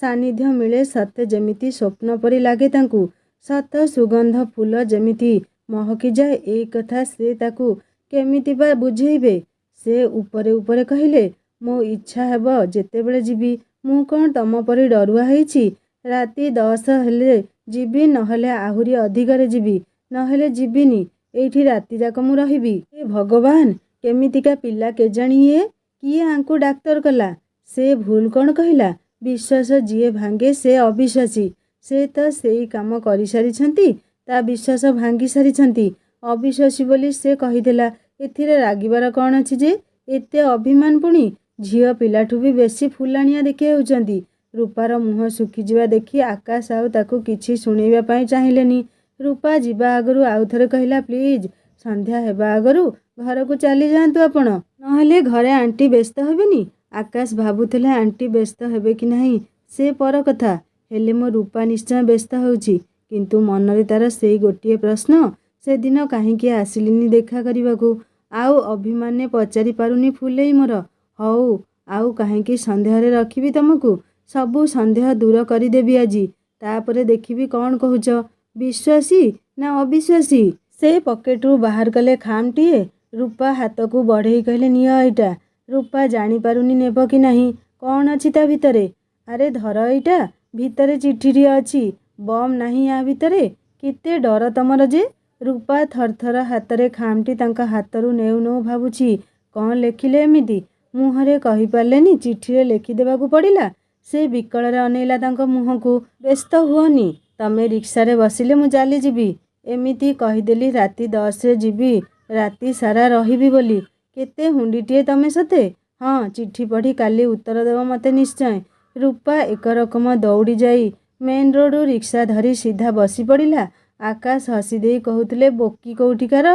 ସାନ୍ନିଧ୍ୟ ମିଳେ ସତେ ଯେମିତି ସ୍ୱପ୍ନ ପରି ଲାଗେ ତାଙ୍କୁ। ସତ ସୁଗନ୍ଧ ଫୁଲ ଯେମିତି ମହକିଯାଏ, ଏଇ କଥା ସେ ତାକୁ କେମିତି ବା ବୁଝେଇବେ? ସେ ଉପରେ ଉପରେ କହିଲେ, ମୋ ଇଚ୍ଛା ହେବ ଯେତେବେଳେ ଯିବି। ମୁଁ କ'ଣ ତମ ପରି ଡରୁଆ ହେଇଛି? ରାତି 10 ହେଲେ ଯିବି, ନହେଲେ ଆହୁରି ଅଧିକରେ ଯିବି, ନହେଲେ ଯିବିନି। ଏଇଠି ରାତିଯାକ ମୁଁ ରହିବି। ଏ ଭଗବାନ, କେମିତିକା ପିଲା କେଜାଣି ଇଏ? କିଏ ଆଙ୍କୁ ଡାକ୍ତର କଲା? ସେ ଭୁଲ କ'ଣ କହିଲା? ବିଶ୍ୱାସ ଯିଏ ଭାଙ୍ଗେ ସେ ଅବିଶ୍ୱାସୀ। ସେ ତ ସେଇ କାମ କରିସାରିଛନ୍ତି, ତା ବିଶ୍ୱାସ ଭାଙ୍ଗି ସାରିଛନ୍ତି। ଅବିଶ୍ୱାସୀ ବୋଲି ସେ କହିଦେଲା, ଏଥିରେ ରାଗିବାର କ'ଣ ଅଛି ଯେ? ଏତେ ଅଭିମାନ ପୁଣି? ଝିଅ ପିଲାଠୁ ବି ବେଶୀ ଫୁଲାଣିଆ ଦେଖାଉଛନ୍ତି। ରୂପାର ମୁହଁ ଶୁଖିଯିବା ଦେଖି ଆକାଶ ଆଉ ତାକୁ କିଛି ଶୁଣେଇବା ପାଇଁ ଚାହିଁଲେନି। ରୂପା ଯିବା ଆଗରୁ ଆଉଥରେ କହିଲା, ପ୍ଲିଜ୍ ସନ୍ଧ୍ୟା ହେବା ଆଗରୁ ଘରକୁ ଚାଲି ଯାଆନ୍ତୁ ଆପଣ, ନହେଲେ ଘରେ ଆଣ୍ଟି ବ୍ୟସ୍ତ ହେବେନି। ଆକାଶ ଭାବୁଥିଲେ ଆଣ୍ଟି ବ୍ୟସ୍ତ ହେବେ କି ନାହିଁ ସେ ପର କଥା, ହେଲେ ମୋ ରୂପା ନିଶ୍ଚୟ ବ୍ୟସ୍ତ ହେଉଛି। କିନ୍ତୁ ମନରେ ତାର ସେଇ ଗୋଟିଏ ପ୍ରଶ୍ନ, ସେଦିନ କାହିଁକି ଆସିଲିନି ଦେଖା କରିବାକୁ? ଆଉ ଅଭିମାନରେ ପଚାରି ପାରୁନି ଫୁଲେଇ ମୋର। ହଉ, ଆଉ କାହିଁକି ସନ୍ଦେହରେ ରଖିବି ତମକୁ? ସବୁ ସନ୍ଦେହ ଦୂର କରିଦେବି ଆଜି, ତାପରେ ଦେଖିବି କ'ଣ କହୁଛ, ବିଶ୍ୱାସୀ ନା ଅବିଶ୍ୱାସୀ। ସେ ପକେଟରୁ ବାହାର କଲେ ଖାମଟିଏ। ରୂପା ହାତକୁ ବଢ଼େଇ କହିଲେ, ନିଅ ଏଇଟା। ରୂପା ଜାଣିପାରୁନି ନେବ କି ନାହିଁ। କ'ଣ ଅଛି ତା ଭିତରେ? ଆରେ ଧର ଏଇଟା, ଭିତରେ ଚିଠିଟିଏ ଅଛି। ବମ୍ ନାହିଁ ୟା ଭିତରେ? କେତେ ଡର ତମର ଯେ? ରୂପା ଥରଥର ହାତରେ ଖାମଟି ତାଙ୍କ ହାତରୁ ନେଉ ନେଉ ଭାବୁଛି, କ'ଣ ଲେଖିଲେ ଏମିତି? ମୁହଁରେ କହିପାରିଲେନି, ଚିଠିରେ ଲେଖିଦେବାକୁ ପଡ଼ିଲା। ସେ ବିକଳରେ ଅନେଇଲା ତାଙ୍କ ମୁହଁକୁ। ବ୍ୟସ୍ତ ହୁଅନି, ତମେ ରିକ୍ସାରେ ବସିଲେ ମୁଁ ଚାଲିଯିବି। ଏମିତି କହିଦେଲି ରାତି 10ରେ ଯିବି, ରାତି ସାରା ରହିବି ବୋଲି। କେତେ ହୁଣ୍ଡିଟିଏ ତମେ ସତେ? ହଁ, ଚିଠି ପଢ଼ି କାଲି ଉତ୍ତର ଦେବ ମୋତେ ନିଶ୍ଚୟ। ରୂପା ଏକରକମ ଦୌଡ଼ି ଯାଇ ମେନ୍ ରୋଡ଼ରୁ ରିକ୍ସା ଧରି ସିଧା ବସି ପଡ଼ିଲା। ଆକାଶ ହସି ଦେଇ କହୁଥିଲେ, ବୋକି କୋଉଠିକାର,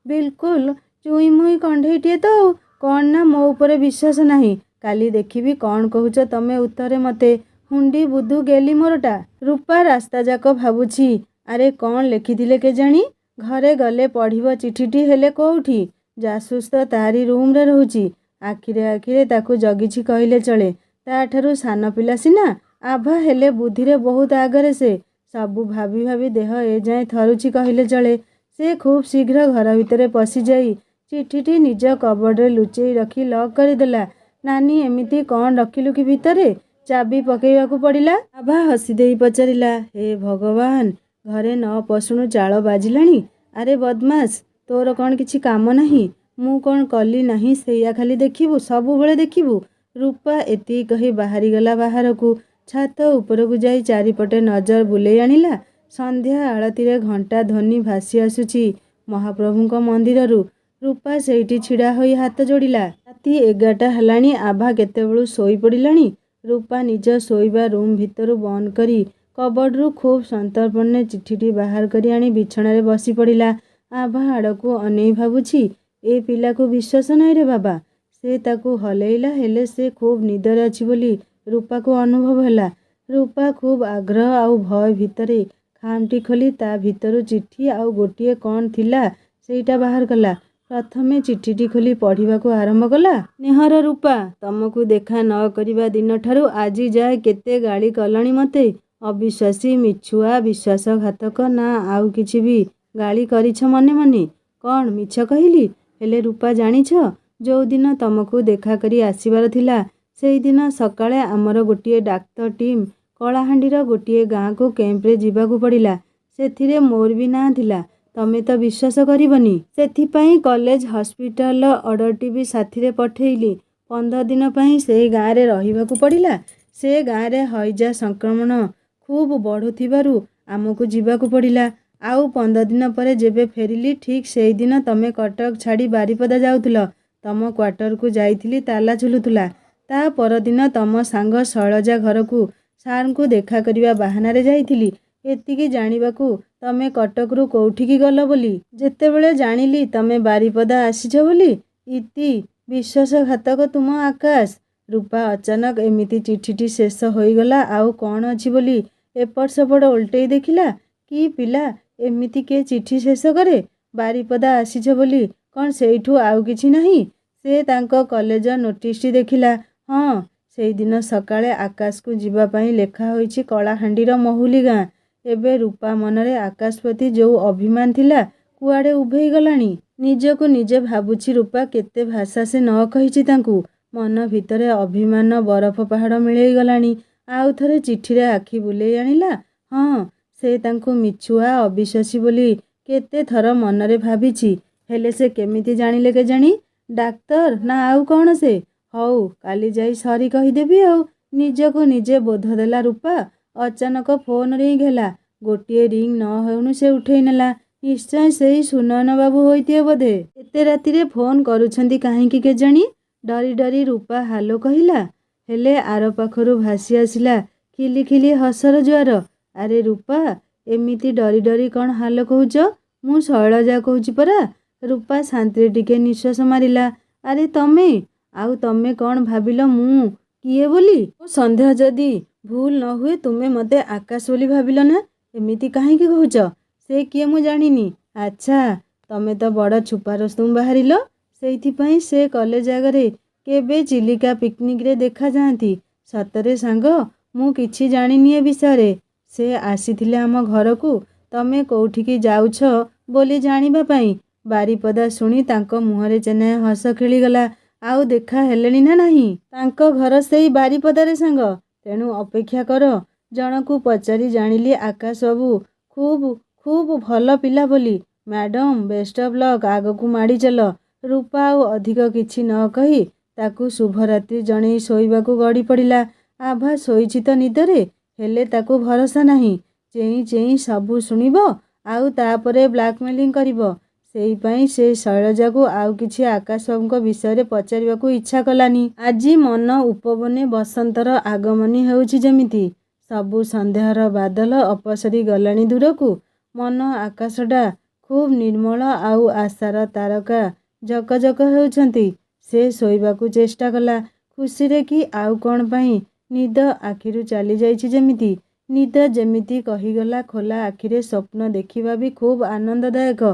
ବିଲକୁଲ ଚୁଇଁମୁଇଁ କଣ୍ଢେଇଟିଏ ତ ଆଉ। କ'ଣ ନା ମୋ ଉପରେ ବିଶ୍ୱାସ ନାହିଁ? କାଲି ଦେଖିବି କ'ଣ କହୁଛ ତମେ ଉତ୍ତରେ ମୋତେ। ହୁଣ୍ଡି ବୁଧୁ ଗେଲି ମୋରଟା। ରୂପା ରାସ୍ତାଯାକ ଭାବୁଛି, ଆରେ କ'ଣ ଲେଖିଥିଲେ କେଜାଣି? ଘରେ ଗଲେ ପଢ଼ିବ ଚିଠିଟି, ହେଲେ କୋଉଠି? ଜାସୁସ ତ ତାରି ରୁମ୍ରେ ରହୁଛି। ଆଖିରେ ଆଖିରେ ତାକୁ ଜଗିଛି କହିଲେ ଚଳେ। ତାଠାରୁ ସାନ ପିଲା ସିନା, ଆଭା, ହେଲେ ବୁଦ୍ଧିରେ ବହୁତ ଆଗରେ ସେ। ସବୁ ଭାବି ଭାବି ଦେହ ଏଯାଏଁ ଥରୁଛି କହିଲେ ଚଳେ। ସେ ଖୁବ୍ ଶୀଘ୍ର ଘର ଭିତରେ ପଶିଯାଇ ଚିଠିଟି ନିଜ କବର୍ଡ଼ରେ ଲୁଚେଇ ରଖି ଲକ୍ କରିଦେଲା। ନାନୀ, ଏମିତି କ'ଣ ରଖିଲୁ କି ଭିତରେ? ଚାବି ପକେଇବାକୁ ପଡ଼ିଲା? ଆଭା ହସି ଦେଇ ପଚାରିଲା। ହେ ଭଗବାନ, ଘରେ ନ ପଶୁଣୁ ଚାଳ ବାଜିଲାଣି। ଆରେ ବଦମାସ, ତୋର କ'ଣ କିଛି କାମ ନାହିଁ? ମୁଁ କ'ଣ କଲି ନାହିଁ ସେଇଆ ଖାଲି ଦେଖିବୁ, ସବୁବେଳେ ଦେଖିବୁ? ରୂପା ଏତିକି କହି ବାହାରିଗଲା ବାହାରକୁ। ଛାତ ଉପରକୁ ଯାଇ ଚାରିପଟେ ନଜର ବୁଲେଇ ଆଣିଲା। ସନ୍ଧ୍ୟା ଆଳତୀରେ ଘଣ୍ଟା ଧ୍ୱନି ଭାସି ଆସୁଛି ମହାପ୍ରଭୁଙ୍କ ମନ୍ଦିରରୁ। ରୂପା ସେଇଠି ଛିଡ଼ା ହୋଇ ହାତ ଯୋଡ଼ିଲା। ରାତି 11ଟା ହେଲାଣି। ଆଭା କେତେବେଳୁ ଶୋଇପଡ଼ିଲାଣି। ରୂପା ନିଜ ଶୋଇବା ରୁମ୍ ଭିତରୁ ବନ୍ଦ କରି କବର୍ଡ଼ରୁ ଖୁବ୍ ସନ୍ତର୍ପଣେ ଚିଠିଟି ବାହାର କରି ଆଣି ବିଛଣାରେ ବସି ପଡ଼ିଲା। ଆଭା ଆଡ଼କୁ ଅନେଇ ଭାବୁଛି, ଏ ପିଲାକୁ ବିଶ୍ୱାସ ନାହିଁ ରେ ବାବା। ସେ ତାକୁ ହଲେଇଲା, ହେଲେ ସେ ଖୁବ୍ ନିଦରେ ଅଛି ବୋଲି ରୂପାକୁ ଅନୁଭବ ହେଲା। ରୂପା ଖୁବ୍ ଆଗ୍ରହ ଆଉ ଭୟ ଭିତରେ ଖାମଟି ଖୋଲି ତା ଭିତରୁ ଚିଠି ଆଉ ଗୋଟିଏ କ'ଣ ଥିଲା ସେଇଟା ବାହାର କଲା। ପ୍ରଥମେ ଚିଠିଟି ଖୋଲି ପଢ଼ିବାକୁ ଆରମ୍ଭ କଲା। ସ୍ନେହର ରୂପା, ତମକୁ ଦେଖା ନ କରିବା ଦିନଠାରୁ ଆଜି ଯାଏ କେତେ ଗାଳି କଲଣି ମୋତେ। ଅବିଶ୍ୱାସୀ, ମିଛୁଆ, ବିଶ୍ୱାସଘାତକ, ନା ଆଉ କିଛି ବି ଗାଳି କରିଛ ମନେ ମନେ? କ'ଣ ମିଛ କହିଲି? ହେଲେ ରୂପା ଜାଣିଛ, ଯୋଉଦିନ ତମକୁ ଦେଖା କରି ଆସିବାର ଥିଲା ସେଇଦିନ ସକାଳେ ଆମର ଗୋଟିଏ ଡାକ୍ତର ଟିମ୍ କଳାହାଣ୍ଡିର ଗୋଟିଏ ଗାଁକୁ କ୍ୟାମ୍ପରେ ଯିବାକୁ ପଡ଼ିଲା। ସେଥିରେ ମୋର ବି ନାଁ ଥିଲା। ତମେ ତ ବିଶ୍ୱାସ କରିବନି। ସେଥିପାଇଁ କଲେଜ ହସ୍ପିଟାଲର ଅର୍ଡ଼ରଟି ବି ସାଥିରେ ପଠେଇଲି। 15 ଦିନ ପାଇଁ ସେଇ ଗାଁରେ ରହିବାକୁ ପଡ଼ିଲା। ସେ ଗାଁରେ ହଇଜା ସଂକ୍ରମଣ ଖୁବ୍ ବଢ଼ୁଥିବାରୁ ଆମକୁ ଯିବାକୁ ପଡ଼ିଲା। ଆଉ 15 ଦିନ ପରେ ଯେବେ ଫେରିଲି, ଠିକ୍ ସେଇଦିନ ତମେ କଟକ ଛାଡ଼ି ବାରିପଦା ଯାଉଥିଲ। ତମ କ୍ୱାର୍ଟରକୁ ଯାଇଥିଲି, ତାଲା ଝୁଲୁଥିଲା। ତା ପରଦିନ ତମ ସାଙ୍ଗ ଶୈଳଜା ଘରକୁ ସାର୍ଙ୍କୁ ଦେଖା କରିବା ବାହାନାରେ ଯାଇଥିଲି, ଏତିକି ଜାଣିବାକୁ ତମେ କଟକରୁ କୋଉଠିକି ଗଲ ବୋଲି। ଯେତେବେଳେ ଜାଣିଲି ତମେ ବାରିପଦା ଆସିଛ ବୋଲି, ଇତି ବିଶ୍ୱାସଘାତକ ତୁମ ଆକାଶ। ରୂପା ଅଚାନକ ଏମିତି ଚିଠିଟି ଶେଷ ହୋଇଗଲା ଆଉ କ'ଣ ଅଛି ବୋଲି ଏପଟ ସେପଟ ଓଲଟେଇ ଦେଖିଲା। କି ପିଲା ଏମିତି କିଏ ଚିଠି ଶେଷ କରେ? ବାରିପଦା ଆସିଛ ବୋଲି କ'ଣ ସେଇଠୁ ଆଉ କିଛି ନାହିଁ? ସେ ତାଙ୍କ କଲେଜ ନୋଟିସଟି ଦେଖିଲା। ହଁ, ସେଇଦିନ ସକାଳେ ଆକାଶକୁ ଯିବା ପାଇଁ ଲେଖା ହୋଇଛି କଳାହାଣ୍ଡିର ମହୁଲି ଗାଁ। ଏବେ ରୂପା ମନରେ ଆକାଶ ପ୍ରତି ଯୋଉ ଅଭିମାନ ଥିଲା କୁଆଡ଼େ ଉଭେଇ ଗଲାଣି। ନିଜକୁ ନିଜେ ଭାବୁଛି ରୂପା କେତେ ଭାଷା ସେ ନ କହିଛି ତାଙ୍କୁ। ମନ ଭିତରେ ଅଭିମାନ ବରଫ ପାହାଡ଼ ମିଳେଇ ଗଲାଣି। ଆଉ ଥରେ ଚିଠିରେ ଆଖି ବୁଲେଇ ଆଣିଲା। ହଁ, ସେ ତାଙ୍କୁ ମିଛୁଆ, ଅବିଶ୍ୱାସୀ ବୋଲି କେତେ ଥର ମନରେ ଭାବିଛି। ହେଲେ ସେ କେମିତି ଜାଣିଲେ କେଜାଣି? ଡାକ୍ତର ନା ଆଉ କ'ଣ ସେ? ହଉ, କାଲି ଯାଇ ସରି କହିଦେବି ଆଉ। ନିଜକୁ ନିଜେ ବୋଧ ଦେଲା ରୂପା। ଅଚାନକ ଫୋନ୍ ରିଙ୍ଗ୍ ହେଲା। ଗୋଟିଏ ରିଙ୍ଗ୍ ନ ହେଉଣୁ ସେ ଉଠେଇ ନେଲା। ନିଶ୍ଚୟ ସେଇ ସୁନୟନ ବାବୁ ହୋଇଥିବେ ବୋଧେ। ଏତେ ରାତିରେ ଫୋନ୍ କରୁଛନ୍ତି କାହିଁକି କେଜାଣି? ଡରି ଡରି ରୂପା ହାଲୋ କହିଲା। ହେଲେ ଆର ପାଖରୁ ଭାସି ଆସିଲା ଖିଲି ଖିଲି ହସର ଜୁଆର। ଆରେ ରୂପା, ଏମିତି ଡରି ଡରି କ'ଣ ହାଲୋ କହୁଛ? ମୁଁ ଶୈଳଜା କହୁଛି ପରା। ରୂପା ଶାନ୍ତିରେ ଟିକେ ନିଶ୍ୱାସ ମାରିଲା। ଆରେ ତମେ? ଆଉ ତମେ କ'ଣ ଭାବିଲ ମୁଁ କିଏ ବୋଲି? ମୋ ସନ୍ଦେହ ଯଦି ଭୁଲ ନ ହୁଏ, ତୁମେ ମୋତେ ଆକାଶ ବୋଲି ଭାବିଲ ନା? ଏମିତି କାହିଁକି କହୁଛ? ସେ କିଏ ମୁଁ ଜାଣିନି। ଆଚ୍ଛା, ତମେ ତ ବଡ଼ ଛୁପାରସ୍ତୁମ ବାହାରିଲ। ସେଇଥିପାଇଁ ସେ କଲେଜ ଆଗରେ କେବେ ଚିଲିକା ପିକନିକରେ ଦେଖାଯାଆନ୍ତି। ସତରେ ସାଙ୍ଗ, ମୁଁ କିଛି ଜାଣିନି ଏ ବିଷୟରେ। ସେ ଆସିଥିଲେ ଆମ ଘରକୁ ତମେ କୋଉଠିକି ଯାଉଛ ବୋଲି ଜାଣିବା ପାଇଁ। ବାରିପଦା ଶୁଣି ତାଙ୍କ ମୁହଁରେ ଚେନାଏ ହସ ଖେଳିଗଲା। ଆଉ ଦେଖା ହେଲେଣି ନା ନାହିଁ? ତାଙ୍କ ଘର ସେଇ ବାରିପଦାରେ ସାଙ୍ଗ। ତେଣୁ ଅପେକ୍ଷା କର। ଜଣକୁ ପଚାରି ଜାଣିଲି ଆକାଶ ବାବୁ ଖୁବ୍ ଭଲ ପିଲା ବୋଲି। Madam, best of luck. ଆଗକୁ ମାଡ଼ି ଚାଲ। ରୂପା ଆଉ ଅଧିକ କିଛି ନ କହି ତାକୁ ଶୁଭରାତ୍ରି ଜଣେଇ ଶୋଇବାକୁ ଗଡ଼ି ପଡ଼ିଲା। ଆଭା ଶୋଇଛି ତ ନିଦରେ, ହେଲେ ତାକୁ ଭରସା ନାହିଁ। ଚେଇଁ ଚେଇଁ ସବୁ ଶୁଣିବ ଆଉ ତାପରେ ବ୍ଲାକମେଲିଂ କରିବ। ସେଇପାଇଁ ସେ ଶୈଳଜାକୁ ଆଉ କିଛି ଆକାଶବାବୁଙ୍କ ବିଷୟରେ ପଚାରିବାକୁ ଇଚ୍ଛା କଲାନି। ଆଜି ମନ ଉପବନେ ବସନ୍ତର ଆଗମନୀ ହେଉଛି ଯେମିତି। ସବୁ ସନ୍ଦେହର ବାଦଲ ଅପସରି ଗଲାଣି ଦୂରକୁ। ମନ ଆକାଶଟା ଖୁବ୍ ନିର୍ମଳ ଆଉ ଆଶାର ତାରକା ଜକଜକ ହେଉଛନ୍ତି। ସେ ଶୋଇବାକୁ ଚେଷ୍ଟା କଲା। ଖୁସିରେ କି ଆଉ କ'ଣ ପାଇଁ ନିଦ ଆଖିରୁ ଚାଲି ଯାଇଛି ଯେମିତି। ନିଦ ଯେମିତି କହିଗଲା, ଖୋଲା ଆଖିରେ ସ୍ୱପ୍ନ ଦେଖିବା ବି ଖୁବ୍ ଆନନ୍ଦଦାୟକ।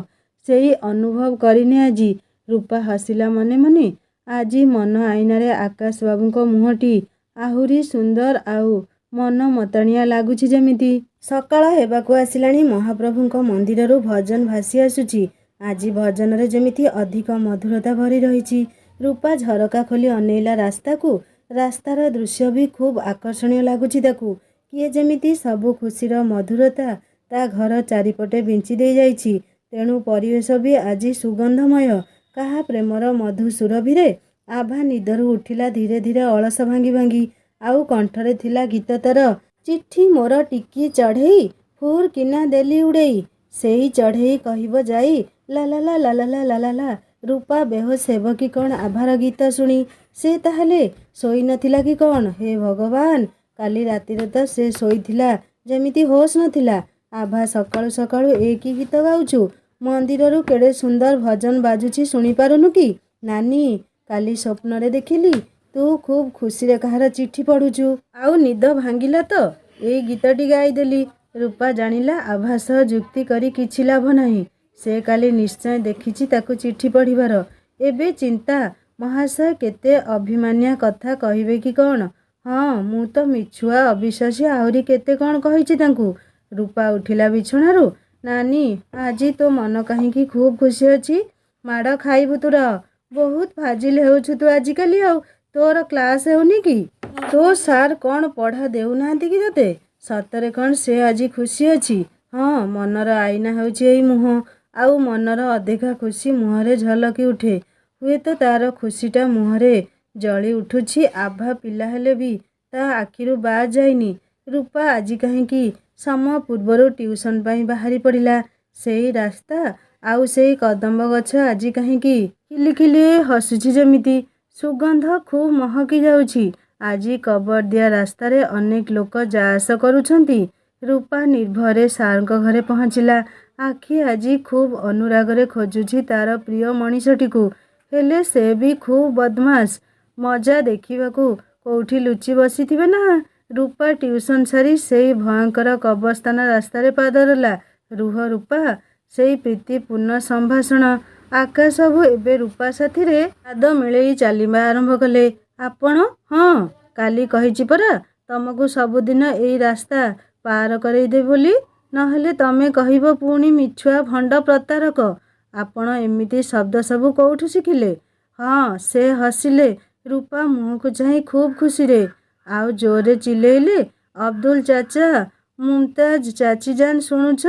ସେଇ ଅନୁଭବ କରିନେ ଆଜି। ରୂପା ହସିଲା ମନେ ମନେ। ଆଜି ମନ ଆଇନାରେ ଆକାଶ ବାବୁଙ୍କ ମୁହଁଟି ଆହୁରି ସୁନ୍ଦର ଆଉ ମନ ମତାଣିଆ ଲାଗୁଛି ଯେମିତି। ସକାଳ ହେବାକୁ ଆସିଲାଣି। ମହାପ୍ରଭୁଙ୍କ ମନ୍ଦିରରୁ ଭଜନ ଭାସି ଆସୁଛି। ଆଜି ଭଜନରେ ଯେମିତି ଅଧିକ ମଧୁରତା ଭରି ରହିଛି। ରୂପା ଝରକା ଖୋଲି ଅନେଇଲା ରାସ୍ତାକୁ। ରାସ୍ତାର ଦୃଶ୍ୟ ବି ଖୁବ୍ ଆକର୍ଷଣୀୟ ଲାଗୁଛି ତାକୁ। କିଏ ଯେମିତି ସବୁ ଖୁସିର ମଧୁରତା ତା ଘର ଚାରିପଟେ ବିଞ୍ଚି ଦେଇ ଯାଇଛି। ତେଣୁ ପରିବେଶ ବି ଆଜି ସୁଗନ୍ଧମୟ। କାହା ପ୍ରେମର ମଧୁ ସୁରଭିରେ ଆଭା ନିଦରୁ ଉଠିଲା ଧୀରେ ଧୀରେ ଅଳସ ଭାଙ୍ଗି ଭାଙ୍ଗି। ଆଉ କଣ୍ଠରେ ଥିଲା ଗୀତ ତାର। ଚିଠି ମୋର ଟିକି ଚଢ଼େଇ ଫୁର କିନା ଦେଲି ଉଡ଼େଇ। ସେଇ ଚଢ଼େଇ କହିବ ଯାଇ ଲା ଲା ଲା ଲା ଲା ଲା ଲା ଲା ଲା। ରୂପା ବେହୋସ ହେବ କି କ'ଣ ଆଭାର ଗୀତ ଶୁଣି? ସେ ତାହେଲେ ଶୋଇ ନଥିଲା କି କ'ଣ? ହେ ଭଗବାନ! କାଲି ରାତିରେ ତ ସେ ଶୋଇଥିଲା ଯେମିତି ହୋସ ନଥିଲା। ଆଭା ସକାଳୁ ସକାଳୁ ଏ କି ଗୀତ ଗାଉଛୁ? ମନ୍ଦିରରୁ କେଡ଼େ ସୁନ୍ଦର ଭଜନ ବାଜୁଛି ଶୁଣିପାରୁନୁ କି? ନାନୀ, କାଲି ସ୍ୱପ୍ନରେ ଦେଖିଲି ତୁ ଖୁବ୍ ଖୁସିରେ କାହାର ଚିଠି ପଢ଼ୁଛୁ। ଆଉ ନିଦ ଭାଙ୍ଗିଲା ତ ଏଇ ଗୀତଟି ଗାଇଦେଲି। ରୂପା ଜାଣିଲା ଆଭା ସହ ଯୁକ୍ତି କରି କିଛି ଲାଭ ନାହିଁ। ସେ କାଲି ନିଶ୍ଚୟ ଦେଖିଛି ତାକୁ ଚିଠି ପଢ଼ିବାର। ଏବେ ଚିନ୍ତା, ମହାଶୟ କେତେ ଅଭିମାନିଆ କଥା କହିବେ କି କ'ଣ? ହଁ, ମୁଁ ତ ମିଛୁଆ ଅବିଶ୍ୱାସୀ ଆହୁରି କେତେ କ'ଣ କହିଛି ତାଙ୍କୁ। ରୂପା ଉଠିଲା ବିଛଣାରୁ। ନାନୀ, ଆଜି ତୋ ମନ କାହିଁକି ଖୁବ୍ ଖୁସି ଅଛି? ମାଡ଼ ଖାଇବୁ ତୁ ରହ। ବହୁତ ଫାଜିଲ ହେଉଛୁ ତୁ ଆଜିକାଲି। ଆଉ ତୋର କ୍ଲାସ୍ ହେଉନି କି? ତୋ ସାର୍ କ'ଣ ପଢ଼ା ଦେଉନାହାନ୍ତି କି ତୋତେ? ସତରେ କ'ଣ ସେ ଆଜି ଖୁସି ଅଛି? ହଁ, ମନର ଆଇନା ହେଉଛି ଏଇ ମୁହଁ। ଆଉ ମନର ଅଧିକା ଖୁସି ମୁହଁରେ ଝଲକି ଉଠେ। ହୁଏତ ତାର ଖୁସିଟା ମୁହଁରେ ଜଳି ଉଠୁଛି। ଆଭା ପିଲା ହେଲେ ବି ତା ଆଖିରୁ ବାଦ୍ ଯାଇନି। ରୂପା ଆଜି କାହିଁକି ସମୟ ପୂର୍ବରୁ ଟ୍ୟୁସନ୍ ପାଇଁ ବାହାରି ପଡ଼ିଲା। ସେଇ ରାସ୍ତା ଆଉ ସେଇ କଦମ୍ବ ଗଛ ଆଜି କାହିଁକି ଖିଲି ହସୁଛି ଯେମିତି। ସୁଗନ୍ଧ ଖୁବ୍ ମହକି ଯାଉଛି। ଆଜି କବରଦିଆ ରାସ୍ତାରେ ଅନେକ ଲୋକ ଯା ଆସ କରୁଛନ୍ତି। ରୂପା ନିର୍ଭୟରେ ସାର୍ଙ୍କ ଘରେ ପହଞ୍ଚିଲା। ଆଖି ଆଜି ଖୁବ୍ ଅନୁରାଗରେ ଖୋଜୁଛି ତାର ପ୍ରିୟ ମଣିଷଟିକୁ। ହେଲେ ସେ ବି ଖୁବ୍ ବଦମାସ। ମଜା ଦେଖିବାକୁ କୋଉଠି ଲୁଚି ବସିଥିବେ ନା। ରୂପା ଟ୍ୟୁସନ୍ ସାରି ସେଇ ଭୟଙ୍କର କବରସ୍ଥାନ ରାସ୍ତାରେ ପାଦ ଦେଲା। ରୁହ ରୂପା, ସେଇ ପ୍ରୀତିପୂର୍ଣ୍ଣ ସମ୍ଭାଷଣ। ଆକାଶ ବାବୁ ଏବେ ରୂପା ସାଥିରେ ପାଦ ମିଳେଇ ଚାଲିବା ଆରମ୍ଭ କଲେ। ଆପଣ? ହଁ, କାଲି କହିଛି ପରା ତମକୁ ସବୁଦିନ ଏଇ ରାସ୍ତା ପାର କରେଇଦେବି ବୋଲି। ନହେଲେ ତମେ କହିବ ପୁଣି ମିଛୁଆ ଭଣ୍ଡ ପ୍ରତାରକ। ଆପଣ ଏମିତି ଶବ୍ଦ ସବୁ କୋଉଠୁ ଶିଖିଲେ? ହଁ, ସେ ହସିଲେ ରୂପା ମୁହଁକୁ ଚାହିଁ ଖୁବ୍ ଖୁସିରେ। ଆଉ ଜୋରରେ ଚିଲେଇଲେ, ଅବଦୁଲ ଚାଚା, ମୁମତାଜ ଚାଚିଜାନ, ଶୁଣୁଛ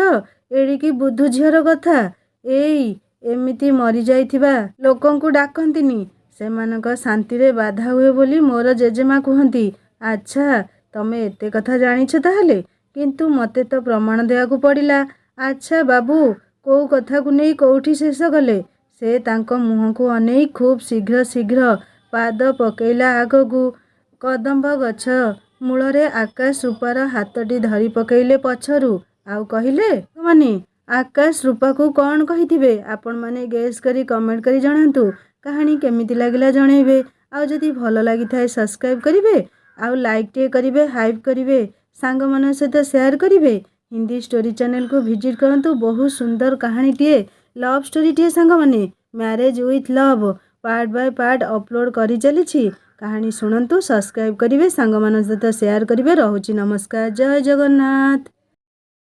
ଏଡ଼ିକି ବୁଧୁ ଝିଅର କଥା? ଏଇ ଏମିତି ମରିଯାଇଥିବା ଲୋକଙ୍କୁ ଡାକନ୍ତିନି। ସେମାନଙ୍କ ଶାନ୍ତିରେ ବାଧା ହୁଏ ବୋଲି ମୋର ଜେଜେମା କୁହନ୍ତି। ଆଚ୍ଛା, ତମେ ଏତେ କଥା ଜାଣିଛ ତାହେଲେ? କିନ୍ତୁ ମୋତେ ତ ପ୍ରମାଣ ଦେବାକୁ ପଡ଼ିଲା। ଆଚ୍ଛା ବାବୁ, କୋଉ କଥାକୁ ନେଇ କୋଉଠି ଶେଷ କଲେ? ସେ ତାଙ୍କ ମୁହଁକୁ ଅନେଇ ଖୁବ୍ ଶୀଘ୍ର ପାଦ ପକେଇଲା ଆଗକୁ। କଦମ୍ବ ଗଛ ମୂଳରେ ଆକାଶ ରୂପାର ହାତଟି ଧରି ପକେଇଲେ ପଛରୁ। ଆଉ କହିଲେ, ମାନେ ଆକାଶ ରୂପାକୁ କ'ଣ କହିଥିବେ? ଆପଣମାନେ ଗେସ୍ କରି କମେଣ୍ଟ କରି ଜଣାନ୍ତୁ। କାହାଣୀ କେମିତି ଲାଗିଲା ଜଣେଇବେ। ଆଉ ଯଦି ଭଲ ଲାଗିଥାଏ ସବସ୍କ୍ରାଇବ୍ କରିବେ। ଆଉ ଲାଇକ୍ଟିଏ କରିବେ, ହାଇପ୍ କରିବେ, ସାଙ୍ଗମାନଙ୍କ ସହିତ ସେୟାର କରିବେ। ହିନ୍ଦୀ ଷ୍ଟୋରି ଚ୍ୟାନେଲକୁ ଭିଜିଟ୍ କରନ୍ତୁ। ବହୁତ ସୁନ୍ଦର କାହାଣୀଟିଏ, ଲଭ୍ ଷ୍ଟୋରିଟିଏ ସାଙ୍ଗମାନେ। Marriage with love part by part upload କରି ଚାଲିଛି। କାହାଣୀ ଶୁଣନ୍ତୁ, ସବସ୍କ୍ରାଇବ୍ କରିବେ, ସାଙ୍ଗମାନଙ୍କ ସହିତ ସେୟାର କରିବେ। ରହୁଛି ନମସ୍କାର, ଜୟ ଜଗନ୍ନାଥ।